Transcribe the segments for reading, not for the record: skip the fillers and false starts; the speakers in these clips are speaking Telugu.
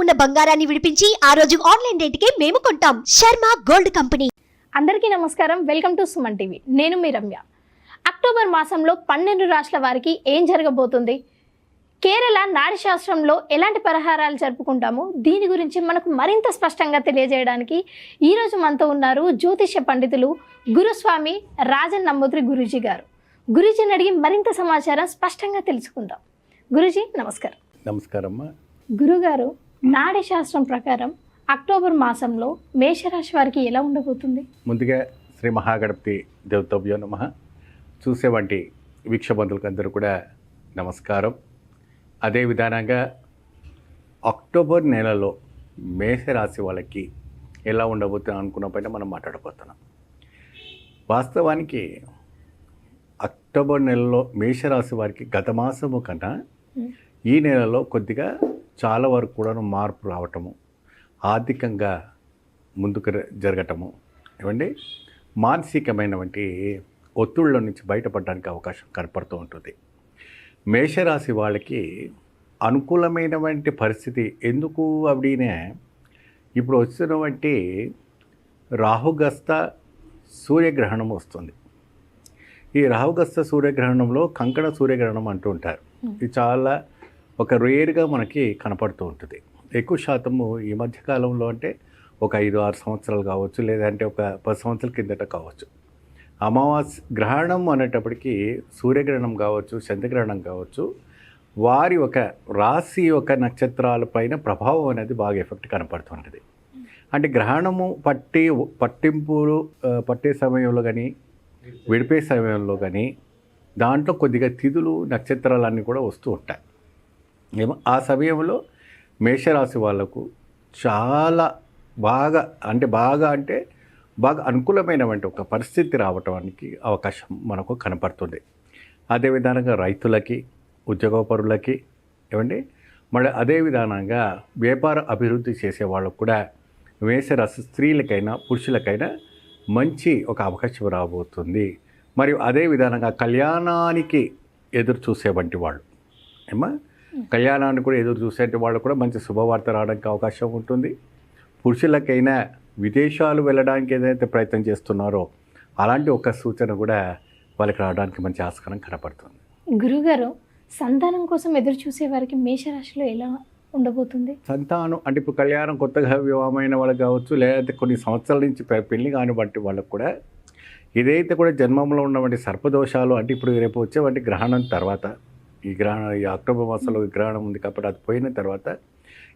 ఉన్న బంగారాన్ని విడిపించి ఆ రోజు ఆన్లైన్ రేటుకే మేము కొంటాం. Sharma gold company. అందరికీ నమస్కారం. Welcome to Suman TV. నేను మీ రమ్య. అక్టోబర్ మాసంలో 12 రాష్ట్రాల వారికి ఏం జరగబోతుంది, కేరళ నాడి శాస్త్రంలో ఎలాంటి పరిహారాలు జరుపుకుంటాము, దీని గురించి మనకు మరింత స్పష్టంగా తెలియజేయడానికి ఈరోజు మనతో ఉన్నారు జ్యోతిష్య పండితులు గురుస్వామి రాజన్ నంబూద్రి గురూజీ గారు. గురూజీని అడిగి మరింత సమాచారం స్పష్టంగా తెలుసుకుందాం. గురూజీ నమస్కారం. నమస్కారం. గురుగారు, నాడి శాస్త్రం ప్రకారం అక్టోబర్ మాసంలో మేషరాశి వారికి ఎలా ఉండబోతుంది? ముందుగా శ్రీ మహాగణపతి దేవతభ్యో నమః. చూసేవంటి వీక్షబంధులకు అందరూ కూడా నమస్కారం. అదే విధానంగా అక్టోబర్ నెలలో మేషరాశి వాళ్ళకి ఎలా ఉండబోతుంది అనుకున్న పైన మనం మాట్లాడబోతున్నాం. వాస్తవానికి అక్టోబర్ నెలలో మేషరాశి వారికి గత మాసము కన్నా ఈ నెలలో కొద్దిగా చాలా వరకు కూడా మార్పు రావటము, ఆర్థికంగా ముందుకు జరగటము, ఏమండి మానసికమైనటువంటి ఒత్తిళ్ళ నుంచి బయటపడడానికి అవకాశం కనపడుతూ ఉంటుంది. మేషరాశి వాళ్ళకి అనుకూలమైనటువంటి పరిస్థితి ఎందుకు అవిడీనే ఇప్పుడు వచ్చినటువంటి రాహుగ్రస్త సూర్యగ్రహణం వస్తుంది. ఈ రాహుగ్రస్త సూర్యగ్రహణంలో కంకణ సూర్యగ్రహణం అంటూ ఉంటారు. ఇది చాలా ఒక రేర్గా మనకి కనపడుతూ ఉంటుంది. ఎక్కువ శాతము ఈ మధ్యకాలంలో అంటే ఒక 5-6 సంవత్సరాలు కావచ్చు, లేదంటే ఒక 10 సంవత్సరాల కిందట కావచ్చు. అమావాస్య గ్రహణం అనేటప్పటికీ సూర్యగ్రహణం కావచ్చు, చంద్రగ్రహణం కావచ్చు, వారి ఒక రాశి యొక్క నక్షత్రాలపైన ప్రభావం అనేది బాగా ఎఫెక్ట్ కనపడుతుంటుంది. అంటే గ్రహణము పట్టింపులు పట్టే సమయంలో కానీ విడిపే సమయంలో కానీ దాంట్లో కొద్దిగా తిథులు నక్షత్రాలన్నీ కూడా వస్తూ ఉంటాయి. ఆ సమయంలో మేషరాశి వాళ్ళకు చాలా బాగా అనుకూలమైనటువంటి ఒక పరిస్థితి రావటానికి అవకాశం మనకు కనపడుతుంది. అదే విధానంగా రైతులకి, ఉద్యోగపరులకి, ఏమండి మళ్ళీ అదే విధానంగా వ్యాపార అభివృద్ధి చేసే వాళ్ళకు కూడా మేషరాశి స్త్రీలకైనా పురుషులకైనా మంచి ఒక అవకాశం రాబోతుంది. మరియు అదే విధానంగా కళ్యాణానికి ఎదురు చూసేవంటి వాళ్ళు కళ్యాణాన్ని కూడా ఎదురు చూసే వాళ్ళు కూడా మంచి శుభవార్త రావడానికి అవకాశం ఉంటుంది. పురుషులకైనా విదేశాలు వెళ్ళడానికి ఏదైతే ప్రయత్నం చేస్తున్నారో అలాంటి ఒక సూచన కూడా వాళ్ళకి రావడానికి మంచి ఆస్కారం కనపడుతుంది. గురుగారు, సంతానం కోసం ఎదురు చూసే వారికి మేషరాశిలో ఎలా ఉండబోతుంది? సంతానం అంటే ఇప్పుడు కళ్యాణం కొత్తగా వివాహమైన వాళ్ళకి కావచ్చు, లేదంటే కొన్ని సంవత్సరాల నుంచి పెళ్లి కానివంటి వాళ్ళకు కూడా ఇదైతే కూడా జన్మంలో ఉన్నటువంటి సర్పదోషాలు, అంటే ఇప్పుడు రేపు వచ్చేవంటి గ్రహణం తర్వాత ఈ అక్టోబర్ మాసంలో గ్రహణం ఉంది కాబట్టి అది పోయిన తర్వాత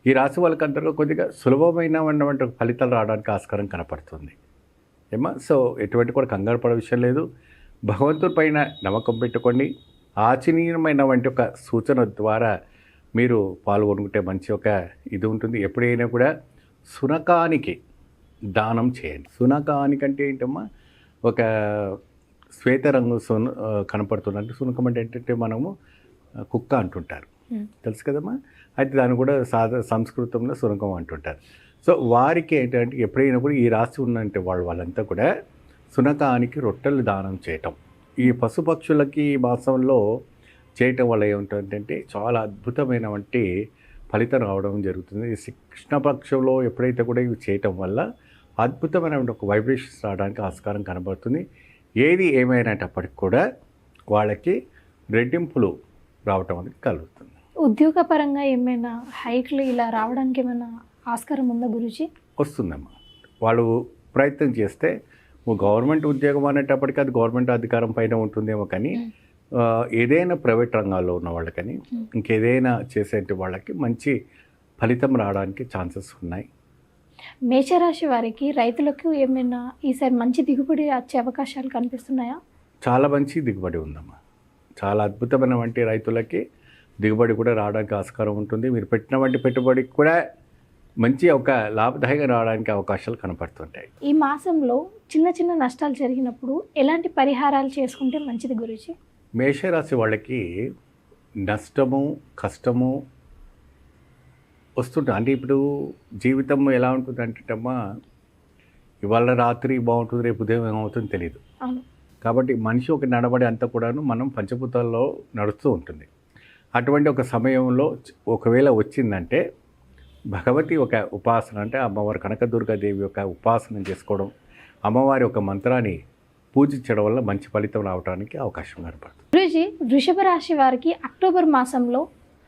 ఈ రాశి వాళ్ళకందరూ కొద్దిగా సులభమైనటువంటి ఫలితాలు రావడానికి ఆస్కారం కనపడుతుంది. సో ఎటువంటి కూడా కంగారు పడే విషయం లేదు. భగవంతుడి పైన నమ్మకం పెట్టుకోండి. ఆచరణీయమైనటువంటి ఒక సూచన ద్వారా మీరు పాల్గొనుకుంటే మంచి ఒక ఇది ఉంటుంది. ఎప్పుడైనా కూడా శునకానికి దానం చేయండి. శునకానికి అంటే ఏంటమ్మా, ఒక శ్వేత రంగు కనపడుతుంది. అంటే శునకం అంటే ఏంటంటే మనము కుక్క అంటుంటారు, తెలుసు కదమ్మా. అయితే దాన్ని కూడా సంస్కృతంలో శునకం అంటుంటారు. సో వారికి ఏంటంటే ఎప్పుడైనా కూడా ఈ రాశి ఉన్నంటే వాళ్ళంతా కూడా శునకానికి రొట్టెలు దానం చేయటం, ఈ పశుపక్షులకి ఈ మాసంలో చేయటం వల్ల ఏముంటుందంటే చాలా అద్భుతమైనటువంటి ఫలితం రావడం జరుగుతుంది. కృష్ణపక్షంలో ఎప్పుడైతే కూడా ఇవి చేయటం వల్ల అద్భుతమైనటువంటి ఒక వైబ్రేషన్స్ రావడానికి ఆస్కారం కనబడుతుంది. ఏది ఏమైనప్పటికి కూడా వాళ్ళకి రెట్టింపులు రావటం అనేది కలుగుతుంది. ఉద్యోగపరంగా ఏమైనా హైక్లు ఇలా రావడానికి ఏమైనా ఆస్కారం ఉందా గురూజీ? వస్తుందమ్మా. వాళ్ళు ప్రయత్నం చేస్తే గవర్నమెంట్ ఉద్యోగం అనేటప్పటికీ అది గవర్నమెంట్ అధికారం పైన ఉంటుందేమో, కానీ ఏదైనా ప్రైవేట్ రంగాల్లో ఉన్న వాళ్ళకని ఇంకేదైనా చేసే వాళ్ళకి మంచి ఫలితం రావడానికి ఛాన్సెస్ ఉన్నాయి. మేషరాశి వారికి, రైతులకు ఏమైనా ఈసారి మంచి దిగుబడి వచ్చే అవకాశాలు కనిపిస్తున్నాయా? చాలా మంచి దిగుబడి ఉందమ్మా. చాలా అద్భుతమైనటువంటి రైతులకి దిగుబడి కూడా రావడానికి ఆస్కారం ఉంటుంది. మీరు పెట్టినటువంటి పెట్టుబడికి కూడా మంచి ఒక లాభదాయకంగా రావడానికి అవకాశాలు కనపడుతుంటాయి. ఈ మాసంలో చిన్న చిన్న నష్టాలు జరిగినప్పుడు ఎలాంటి పరిహారాలు చేసుకుంటే మంచిది గురూజీ? మేషరాశి వాళ్ళకి నష్టము, కష్టము వస్తుంటుంది. అంటే ఇప్పుడు జీవితం ఎలా ఉంటుంది అంటేటమ్మా, ఇవాళ రాత్రి బాగుంటుంది, రేపు ఉదయం ఏమవుతుందో తెలియదు. కాబట్టి మనిషి ఒక నడవడి అంతా కూడాను మనం పంచభూతాల్లో నడుస్తూ ఉంటుంది. అటువంటి ఒక సమయంలో ఒకవేళ వచ్చిందంటే భగవతి ఒక ఉపాసన అంటే అమ్మవారు కనకదుర్గాదేవి యొక్క ఉపాసన చేసుకోవడం, అమ్మవారి ఒక మంత్రాన్ని పూజించడం వల్ల మంచి ఫలితం రావడానికి అవకాశం కనపడుతుంది. గురూజీ, వృషభ రాశి వారికి అక్టోబర్ మాసంలో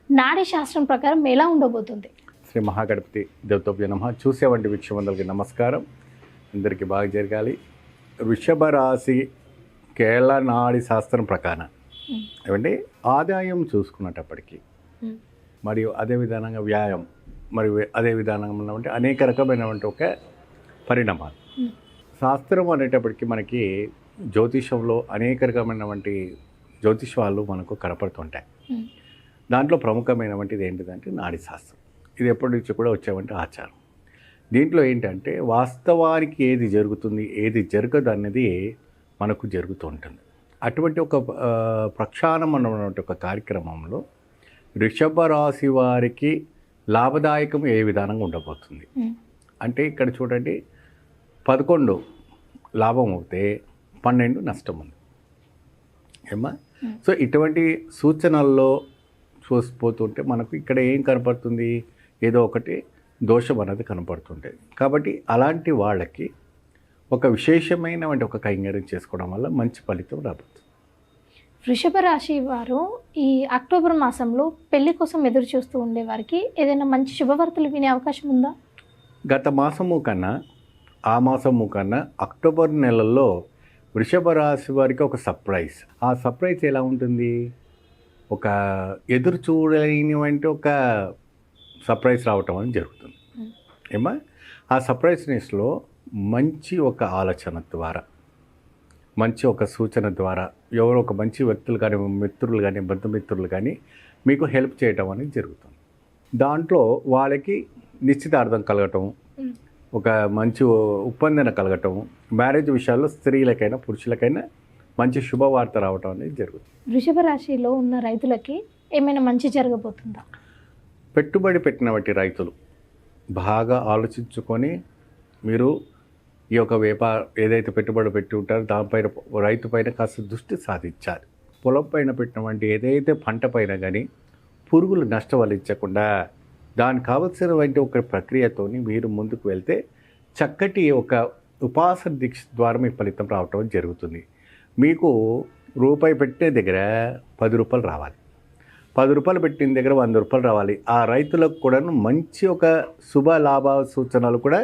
నాడీ శాస్త్రం ప్రకారం ఎలా ఉండబోతుంది? శ్రీ మహాగణపతి దేవతోభ్య నమః. చూసేవంటి వీక్షమందరికి నమస్కారం. అందరికీ బాగా జరగాలి. వృషభ రాశి కేరళ నాడి శాస్త్రం ప్రకారం ఏమంటే ఆదాయం చూసుకున్నప్పటికీ మరియు అదే విధానంగా వ్యాయామం మరియు అదే విధానంగా అంటే అనేక రకమైనటువంటి ఒక పరిణామాలు. శాస్త్రం అనేటప్పటికీ మనకి జ్యోతిషంలో అనేక రకమైనటువంటి జ్యోతిషాలు మనకు కనపడుతుంటాయి. దాంట్లో ప్రముఖమైనటువంటిది ఏంటిదంటే నాడీ శాస్త్రం. ఇది ఎప్పటి నుంచి కూడా వచ్చేవంటి ఆచారం. దీంట్లో ఏంటంటే వాస్తవానికి ఏది జరుగుతుంది ఏది జరగదు అన్నది మనకు జరుగుతూ ఉంటుంది. అటువంటి ఒక ప్రక్షాళనం అన్నటువంటి ఒక కార్యక్రమంలో వృషభ రాశి వారికి లాభదాయకం ఏ విధానంగా ఉండబోతుంది అంటే ఇక్కడ చూడండి, 11 లాభం అవుతే 12 నష్టం ఉంది ఏమా. సో ఇటువంటి సూచనల్లో చూసిపోతుంటే మనకు ఇక్కడ ఏం కనపడుతుంది, ఏదో ఒకటి దోషం అనేది కనపడుతుంటుంది. కాబట్టి అలాంటి వాళ్ళకి ఒక విశేషమైనటువంటి ఒక కైంకర్యం చేసుకోవడం వల్ల మంచి ఫలితం రాబోతుంది. వృషభ రాశి వారు ఈ అక్టోబర్ మాసంలో పెళ్లి కోసం ఎదురు చూస్తూ ఉండే వారికి ఏదైనా మంచి శుభవార్తలు వినే అవకాశం ఉందా? గత మాసము కన్నా ఆ మాసము కన్నా అక్టోబర్ నెలలో వృషభ రాశి వారికి ఒక సర్ప్రైజ్. ఆ సర్ప్రైజ్ ఎలా ఉంటుంది, ఒక ఎదురు చూడలేనివంటి ఒక సర్ప్రైజ్ రావటం అని జరుగుతుంది ఏమా. ఆ సర్ప్రైజ్నెస్లో మంచి ఒక ఆలోచన ద్వారా, మంచి ఒక సూచన ద్వారా ఎవరో ఒక మంచి వ్యక్తులు కానీ మిత్రులు కానీ బంధుమిత్రులు కానీ మీకు హెల్ప్ చేయటం అనేది జరుగుతుంది. దాంట్లో వాళ్ళకి నిశ్చితార్థం కలగటం, ఒక మంచి ఒప్పందన కలగటం, మ్యారేజ్ విషయాల్లో స్త్రీలకైనా పురుషులకైనా మంచి శుభవార్త రావటం అనేది జరుగుతుంది. వృషభ రాశిలో ఉన్న రైతులకి ఏమైనా మంచి జరగబోతుందా? పెట్టుబడి పెట్టినటువంటి రైతులు బాగా ఆలోచించుకొని మీరు ఈ యొక్క ఏదైతే పెట్టుబడి పెట్టి ఉంటారో దానిపైన రైతు పైన కాస్త దృష్టి సాధించాలి. పొలం పైన పెట్టినటువంటి ఏదైతే పంట పైన కానీ పురుగులు నష్టవలించకుండా దానికి కావలసినటువంటి ఒక ప్రక్రియతో మీరు ముందుకు వెళ్తే చక్కటి ఒక ఉపాసన దీక్ష ద్వారా మీ ఫలితం రావటం జరుగుతుంది. మీకు రూపాయి పెట్టే దగ్గర 10 రూపాయలు రావాలి, 10 రూపాయలు పెట్టిన దగ్గర 100 రూపాయలు రావాలి. ఆ రైతులకు కూడా మంచి ఒక శుభ లాభ సూచనలు కూడా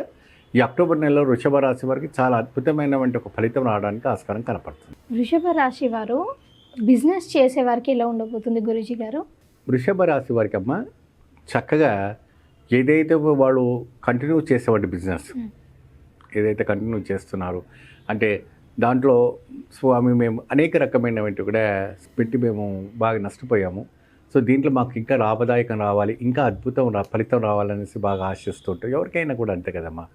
ఈ అక్టోబర్ నెలలో వృషభ రాశి వారికి చాలా అద్భుతమైనటువంటి ఒక ఫలితం రావడానికి ఆస్కారం కనపడుతుంది. వృషభ రాశి వారు బిజినెస్ చేసే వారికి ఎలా ఉండబోతుంది గురూజీ గారు? వృషభ రాశి వారికి అమ్మ చక్కగా ఏదైతే వాళ్ళు కంటిన్యూ చేసేవాడి బిజినెస్ ఏదైతే కంటిన్యూ చేస్తున్నారు అంటే దాంట్లో స్వామి మేము అనేక రకమైనటువంటి కూడా పెట్టి మేము బాగా నష్టపోయాము. సో దీంట్లో మాకు ఇంకా లాభదాయకం రావాలి, ఇంకా అద్భుతం ఫలితం రావాలనేసి బాగా ఆశిస్తుంటాం. ఎవరికైనా కూడా అంతే కదమ్మా.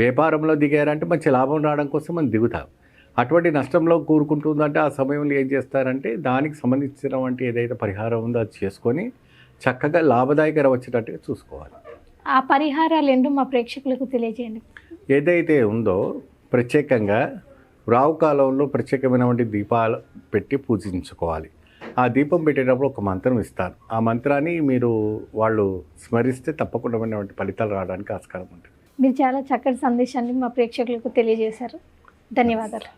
వ్యాపారంలో దిగారంటే మంచి లాభం రావడం కోసం మనం దిగుతాం. అటువంటి నష్టంలో కూరుకుంటుందంటే ఆ సమయంలో ఏం చేస్తారంటే దానికి సంబంధించినటువంటి ఏదైతే పరిహారం ఉందో అది చేసుకొని చక్కగా లాభదాయకం వచ్చేటట్టుగా చూసుకోవాలి. ఆ పరిహారాలు ఏంటో మా ప్రేక్షకులకు తెలియజేయండి. ఏదైతే ఉందో ప్రత్యేకంగా రావు కాలంలో ప్రత్యేకమైనటువంటి దీపాలు పెట్టి పూజించుకోవాలి. ఆ దీపం పెట్టేటప్పుడు ఒక మంత్రం ఇస్తారు. ఆ మంత్రాన్ని మీరు వాళ్ళు స్మరిస్తే తప్పకుండా ఫలితాలు రావడానికి ఆస్కారం ఉంటుంది. మీరు చాలా చక్కటి సందేశాన్ని మా ప్రేక్షకులకు తెలియజేశారు. ధన్యవాదాలు.